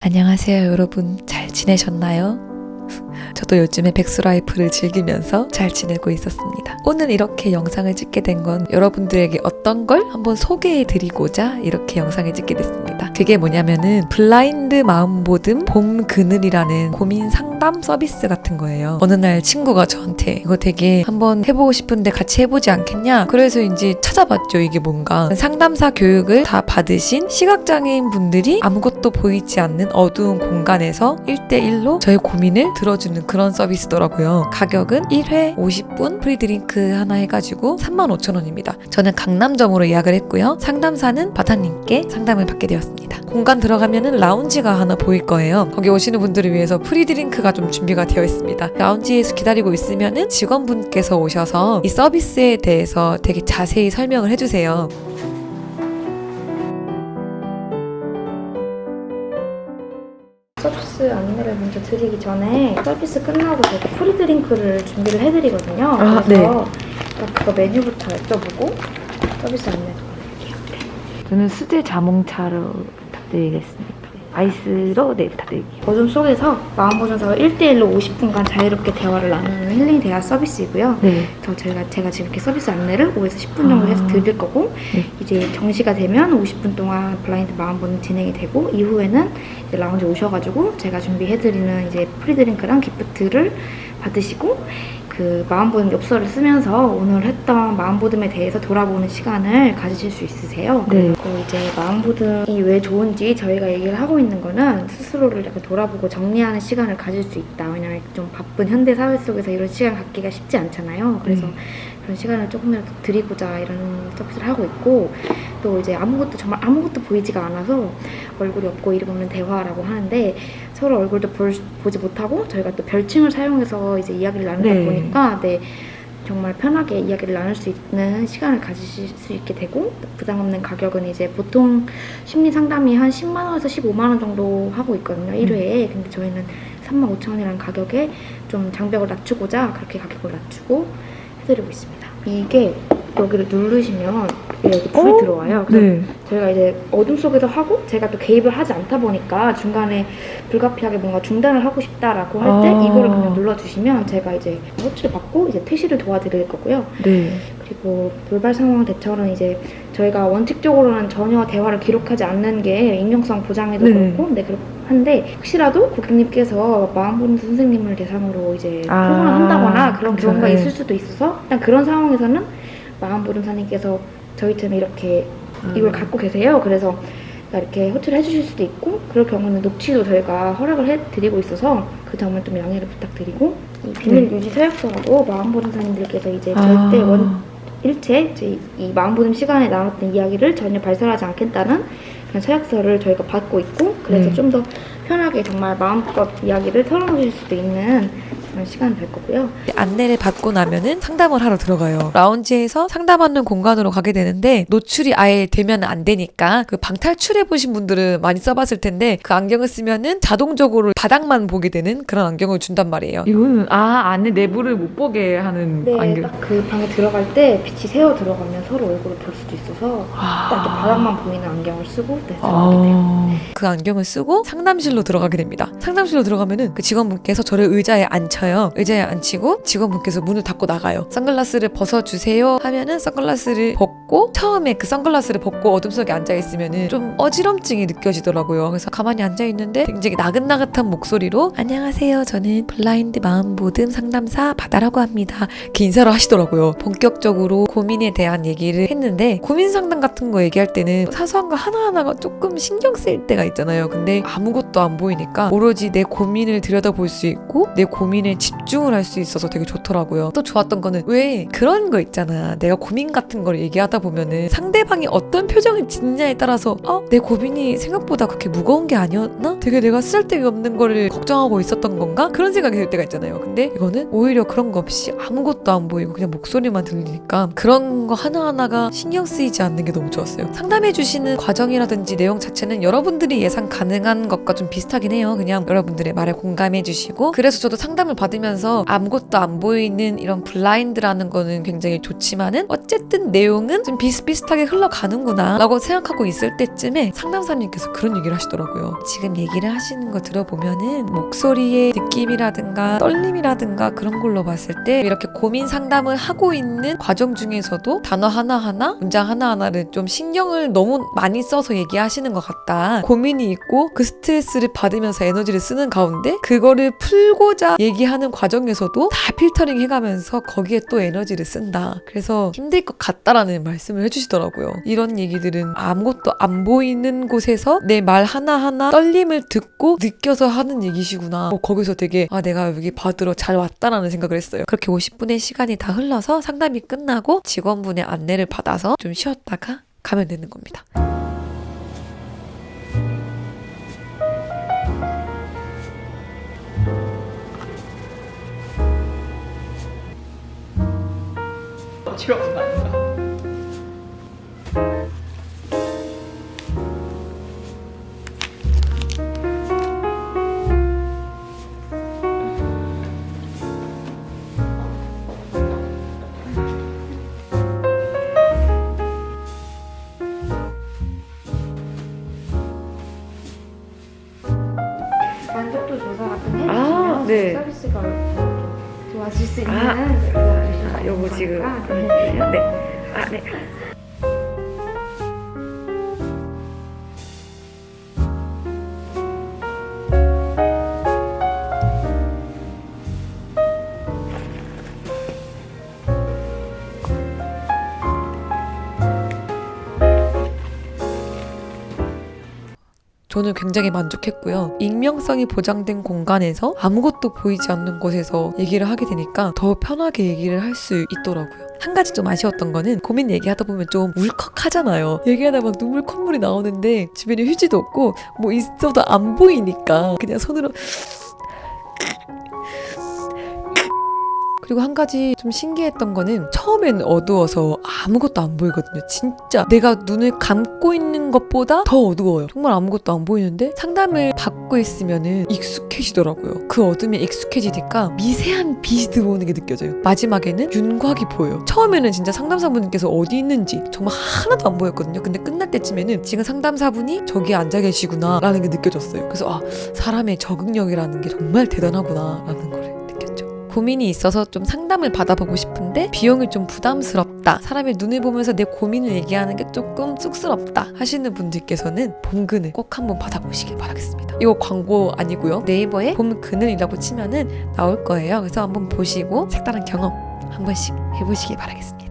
안녕하세요 여러분, 잘 지내셨나요? 저도 요즘에 백수라이프를 즐기면서 잘 지내고 있었습니다. 오늘 이렇게 영상을 찍게 된 건 여러분들에게 어떤 걸 한번 소개해드리고자 이렇게 영상을 찍게 됐습니다. 그게 뭐냐면은 블라인드 마음보듬 봄 그늘이라는 고민 상담 서비스 같은 거예요. 어느 날 친구가 저한테 이거 되게 한번 해보고 싶은데 같이 해보지 않겠냐? 그래서 이제 찾아봤죠. 이게 뭔가 상담사 교육을 다 받으신 시각장애인 분들이 아무것도 보이지 않는 어두운 공간에서 1대1로 저의 고민을 들어주는 그런 서비스더라고요. 가격은 1회 50분 프리드링크 하나 해가지고 35,000원입니다. 저는 강남점으로 예약을 했고요. 상담사는 바타님께 상담을 받게 되었습니다. 공간 들어가면은 라운지가 하나 보일 거예요. 거기 오시는 분들을 위해서 프리드링크가 좀 준비가 되어 있습니다. 라운지에서 기다리고 있으면은 직원분께서 오셔서 이 서비스에 대해서 되게 자세히 설명을 해주세요. 서비스 안내를 먼저 드리기 전에 서비스 끝나고 저희가 프리드링크를 준비를 해드리거든요. 아, 그래서 그거 메뉴부터 여쭤보고 서비스 안내 도와드릴게요. 저는 수제 자몽차로 부탁드리겠습니다. 아이스로 부탁드릴게요. 어둠 속에서 마음보존사와 1대1로 50분간 자유롭게 대화를 나누는 힐링 대화 서비스이고요. 네. 제가 지금 이렇게 서비스 안내를 5에서 10분 정도 해서 드릴 거고, 네. 이제 정시가 되면 50분 동안 블라인드 마음보존 진행이 되고, 이후에는 이제 라운지 오셔가지고 제가 준비해드리는 이제 프리드링크랑 기프트를 받으시고, 그 마음보듬 엽서를 쓰면서 오늘 했던 마음보듬에 대해서 돌아보는 시간을 가지실 수 있으세요. 네. 그리고 이제 마음보듬이 왜 좋은지 저희가 얘기를 하고 있는 거는 스스로를 약간 돌아보고 정리하는 시간을 가질 수 있다. 왜냐면 좀 바쁜 현대 사회 속에서 이런 시간 갖기가 쉽지 않잖아요. 그래서 그런 시간을 조금이라도 드리고자 이런 서비스를 하고 있고, 또 이제 정말 아무것도 보이지가 않아서 얼굴이 없고 이름 없는 대화라고 하는데, 서로 얼굴도 보지 못하고 저희가 또 별칭을 사용해서 이제 이야기를 나누다 보니까 정말 편하게 이야기를 나눌 수 있는 시간을 가지실 수 있게 되고, 부담 없는 가격은 이제 보통 심리 상담이 한 10만 원에서 15만 원 정도 하고 있거든요, 1회에. 근데 저희는 35,000원이라는 가격에 좀 장벽을 낮추고자 그렇게 가격을 낮추고 해드리고 있습니다. 이게 여기를 누르시면 여기 불이 들어와요. 그래서 저희가 이제 어둠 속에서 하고 제가 또 개입을 하지 않다 보니까 중간에 불가피하게 뭔가 중단을 하고 싶다라고 할 때 이거를 그냥 눌러주시면 제가 이제 호출을 받고 이제 퇴실을 도와드릴 거고요. 그리고 돌발 상황 대처는 이제 저희가 원칙적으로는 전혀 대화를 기록하지 않는 게 익명성 보장에도 그렇고, 한데 혹시라도 고객님께서 마음보는 선생님을 대상으로 이제 토론을 한다거나 그런 경우가 있을 수도 있어서, 일단 그런 상황에서는 마음보름사님께서 저희처럼 이렇게 이걸 갖고 계세요. 그래서 이렇게 호출을 해주실 수도 있고, 그럴 경우는 녹취도 저희가 허락을 해드리고 있어서 그 점을 좀 양해를 부탁드리고, 이 비밀 유지 서약서라고 마음보름사님들께서 이제 절대 일체 이 마음보름 시간에 나눴던 이야기를 전혀 발설하지 않겠다는 그런 서약서를 저희가 받고 있고, 그래서 좀 더 편하게 정말 마음껏 이야기를 털어놓으실 수도 있는 그런 시간이 될 거고요. 안내를 받고 나면은 상담을 하러 들어가요. 라운지에서 상담하는 공간으로 가게 되는데, 노출이 아예 되면 안 되니까 그 방탈출해보신 분들은 많이 써봤을 텐데, 그 안경을 쓰면은 자동적으로 바닥만 보게 되는 그런 안경을 준단 말이에요. 이거는 안에 내부를 못 보게 하는 안경. 딱 그 방에 들어갈 때 빛이 새어 들어가면 서로 얼굴을 볼 수도 있어서 딱 이렇게 바닥만 보이는 안경을 쓰고 들어가게 돼요. 그 안경을 쓰고 상담실로 들어가게 됩니다. 상담실로 들어가면은 그 직원분께서 저를 의자에 앉혀요. 의자에 앉히고 직원분께서 문을 닫고 나가요. 선글라스를 벗어주세요 하면은 선글라스를 벗고, 처음에 그 선글라스를 벗고 어둠 속에 앉아있으면은 좀 어지럼증이 느껴지더라고요. 그래서 가만히 앉아있는데 굉장히 나긋나긋한 목소리로 안녕하세요, 저는 블라인드 마음보듬 상담사 바다라고 합니다, 이렇게 인사를 하시더라고요. 본격적으로 고민에 대한 얘기를 했는데, 고민 상담 같은 거 얘기할 때는 사소한 거 하나하나가 조금 신경 쓰일 때가 있잖아요. 근데 아무것도 안 보이니까 오로지 내 고민을 들여다볼 수 있고 내 고민에 집중을 할 수 있어서 되게 좋더라고요. 또 좋았던 거는, 왜 그런 거 있잖아, 내가 고민 같은 걸 얘기하다 보면은 상대방이 어떤 표정을 짓냐에 따라서 내 고민이 생각보다 그렇게 무거운 게 아니었나? 되게 내가 쓸데기 없는 거를 걱정하고 있었던 건가? 그런 생각이 들 때가 있잖아요. 근데 이거는 오히려 그런 거 없이 아무것도 안 보이고 그냥 목소리만 들리니까 그런 거 하나하나가 신경 쓰이지 않는 게 너무 좋았어요. 상담해주시는 과정이라든지 내용 자체는 여러분들이 예상 가능한 것과 좀 비슷하긴 해요. 그냥 여러분들의 말에 공감해주시고, 그래서 저도 상담을 받으면서 아무것도 안 보이는 이런 블라인드라는 거는 굉장히 좋지만은 어쨌든 내용은 좀 비슷비슷하게 흘러가는구나 라고 생각하고 있을 때쯤에 상담사님께서 그런 얘기를 하시더라고요. 지금 얘기를 하시는 거 들어보면은 목소리의 느낌이라든가 떨림이라든가 그런 걸로 봤을 때 이렇게 고민 상담을 하고 있는 과정 중에서도 단어 하나하나 문장 하나하나를 좀 신경을 너무 많이 써서 얘기하시는 것 같다. 고민이 있고 그 스트레스를 받으면서 에너지를 쓰는 가운데 그거를 풀고자 얘기하는 과정에서도 다 필터링 해가면서 거기에 또 에너지를 쓴다. 그래서 힘들 것 같다라는 말씀을 해주시더라고요. 이런 얘기들은 아무것도 안 보이는 곳에서 내 말 하나하나 떨림을 듣고 느껴서 하는 얘기시구나. 거기서 되게 내가 여기 받으러 잘 왔다라는 생각을 했어요. 그렇게 50분의 시간이 다 흘러서 상담이 끝나고 직원분의 안내를 받아서 좀 쉬었다가 가면 되는 겁니다. 치료하는 거 아닌가? 만족도 조사 같은 거 아, 해주시면 네. 서비스가 더 좋아질 수 있는 요거 지금 네. 네. 저는 굉장히 만족했고요. 익명성이 보장된 공간에서 아무것도 보이지 않는 곳에서 얘기를 하게 되니까 더 편하게 얘기를 할 수 있더라고요. 한 가지 좀 아쉬웠던 거는 고민 얘기하다 보면 좀 울컥하잖아요. 얘기하다 막 눈물 콧물이 나오는데 주변에 휴지도 없고 뭐 있어도 안 보이니까 그냥 손으로. 그리고 한 가지 좀 신기했던 거는 처음엔 어두워서 아무것도 안 보이거든요. 진짜 내가 눈을 감고 있는 것보다 더 어두워요. 정말 아무것도 안 보이는데 상담을 받고 있으면은 익숙해지더라고요. 그 어둠에 익숙해지니까 미세한 빛이 들어오는 게 느껴져요. 마지막에는 윤곽이 보여요. 처음에는 진짜 상담사분께서 어디 있는지 정말 하나도 안 보였거든요. 근데 끝날 때쯤에는 지금 상담사분이 저기 앉아 계시구나 라는 게 느껴졌어요. 그래서 사람의 적응력이라는 게 정말 대단하구나 라는 걸 느꼈죠. 고민이 있어서 좀 상담을 받아보고 싶은데 비용이 좀 부담스럽다. 사람의 눈을 보면서 내 고민을 얘기하는 게 조금 쑥스럽다 하시는 분들께서는 봄그늘 꼭 한번 받아보시길 바라겠습니다. 이거 광고 아니고요. 네이버에 봄그늘이라고 치면은 나올 거예요. 그래서 한번 보시고 색다른 경험 한 번씩 해보시길 바라겠습니다.